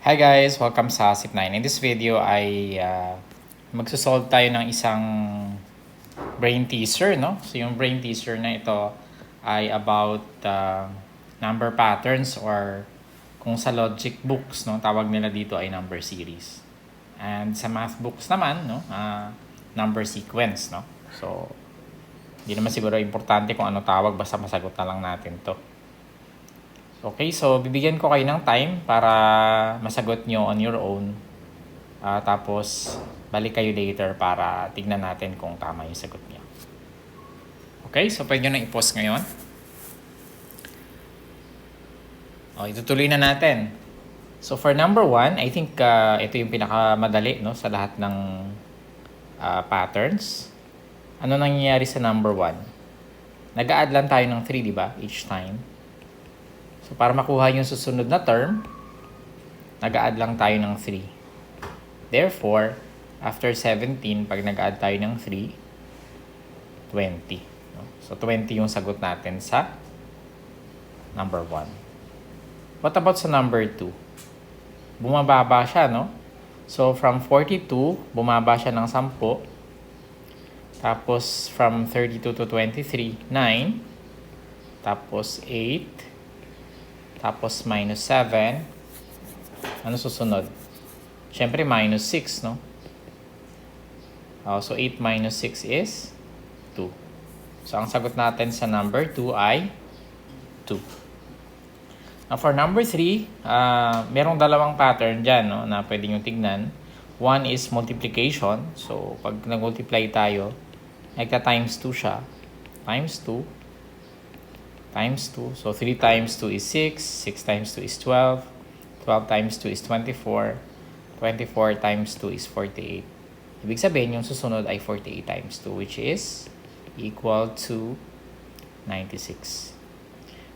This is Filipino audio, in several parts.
Hi guys! Welcome sa SIP9. In this video ay magsosolve tayo ng isang brain teaser, no? So yung brain teaser na ito ay about number patterns or kung sa logic books, no, tawag nila dito ay number series. And sa math books naman, no, number sequence, no? So hindi naman siguro importante kung ano tawag, basta masagot na lang natin to. Okay, so bibigyan ko kayo ng time para masagot nyo on your own. Tapos, balik kayo later para tignan natin kung tama yung sagot niya. Okay, so pwede nyo na i-pause ngayon. Itutuloy na natin. So for number 1, I think ito yung pinakamadali, no, sa lahat ng patterns. Ano nangyayari sa number 1? Nag-a-add lang tayo ng 3, di ba? Each time. So, para makuha yung susunod na term, nag-a-add lang tayo ng 3. Therefore, after 17, pag nag-a-add tayo ng 3, 20. No? So, 20 yung sagot natin sa number 1. What about sa number 2? Bumababa siya, no? So, from 42, bumaba siya ng 10. Tapos, from 32 to 23, 9. Tapos, 8. Tapos, minus 7. Ano susunod? Siyempre, minus 6, no? So, 8 minus 6 is 2. So, ang sagot natin sa number 2 ay 2. Now, for number 3, merong dalawang pattern dyan, no, na pwede nyo tignan. One is multiplication. So, pag nag-multiply tayo, nagka-times 2 siya. Times 2. Times 2. So, 3 times 2 is 6. 6 times 2 is 12. 12 times 2 is 24. 24 times 2 is 48. Ibig sabihin, yung susunod ay 48 times 2, which is equal to 96.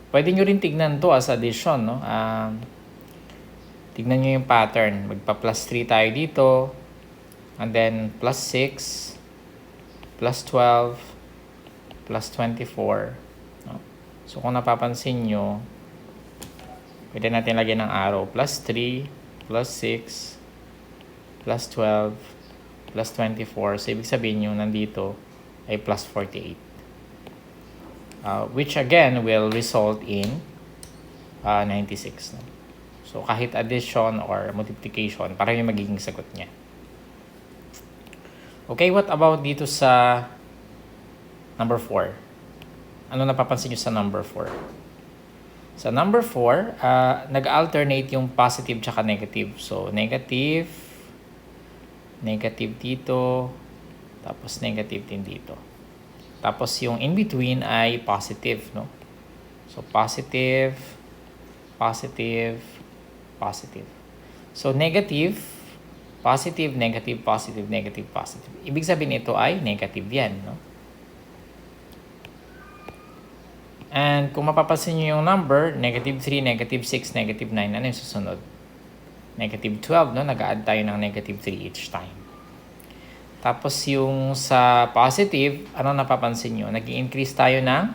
Pwede nyo rin tignan to as addition, no? Tignan nyo yung pattern. Magpa-plus 3 tayo dito. And then, plus 6. Plus 12. Plus 24. So, kung napapansin nyo, pwede natin lagyan ng arrow. Plus 3, plus 6, plus 12, plus 24. So, ibig sabihin nyo, nandito ay plus 48. Which again will result in 96. No? So, kahit addition or multiplication, parang yung magiging sagot niya. Okay, what about dito sa number 4? Ano napapansin nyo sa number 4? Sa number 4, nag-alternate yung positive tsaka negative. So, negative, negative dito, tapos negative din dito. Tapos yung in-between ay positive, no? So, positive, positive, positive. So, negative, positive, negative, positive, negative, positive. Ibig sabihin ito ay negative yan, no? And kung mapapansin nyo yung number, negative 3, negative 6, negative 9, ano yung susunod? Negative 12, no? Nag-add tayo ng negative 3 each time. Tapos yung sa positive, ano napapansin nyo? Nag-i-increase tayo ng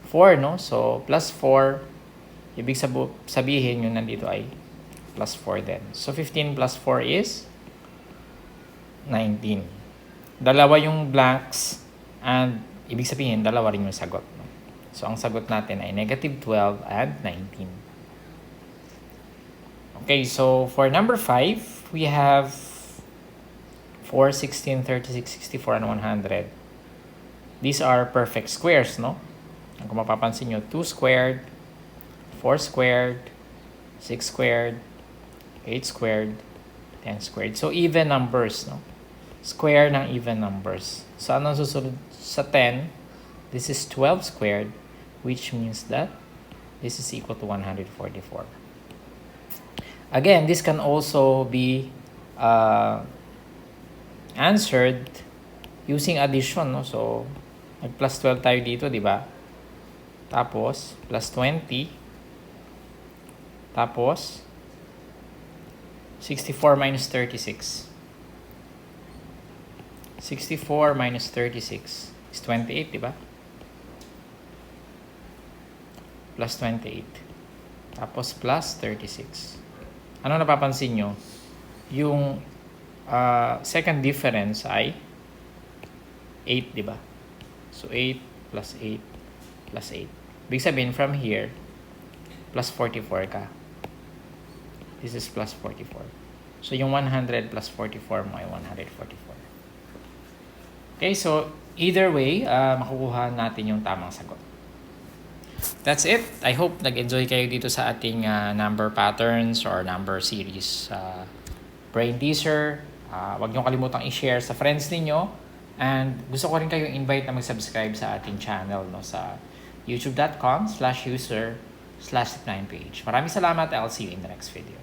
4, no? So, plus 4, ibig sabihin yung nandito ay plus 4 din. So, 15 plus 4 is 19. Dalawa yung blanks and ibig sabihin, dalawa rin yung sagot. No? So, ang sagot natin ay negative 12 and 19. Okay, so for number 5, we have 4, 16, 36, 64, and 100. These are perfect squares, no? Kung mapapansin nyo, 2 squared, 4 squared, 6 squared, 8 squared, 10 squared. So, even numbers, no? Square ng even numbers. So, ano susunod sa 10? This is 12 squared, which means that this is equal to 144. Again, this can also be answered using addition, no? So, nag-plus 12 tayo dito, di ba? Tapos, plus 20. Tapos, 64 minus 36. 64 minus 36 is 28, di ba? Plus 28. Tapos plus 36. ano napapansin nyo? Yung second difference ay 8, di ba? So, 8 plus 8 plus 8. Ibig sabihin, from here, plus 44 ka. This is plus 44. So, yung 100 plus 44 mo ay 144. Okay, so, either way, makukuha natin yung tamang sagot. That's it. I hope nag-enjoy kayo dito sa ating number patterns or number series brain teaser. Huwag nyo kalimutang i-share sa friends ninyo. And gusto ko rin kayong invite na mag-subscribe sa ating channel no, sa youtube.com/user/9page. Maraming salamat. I'll see you in the next video.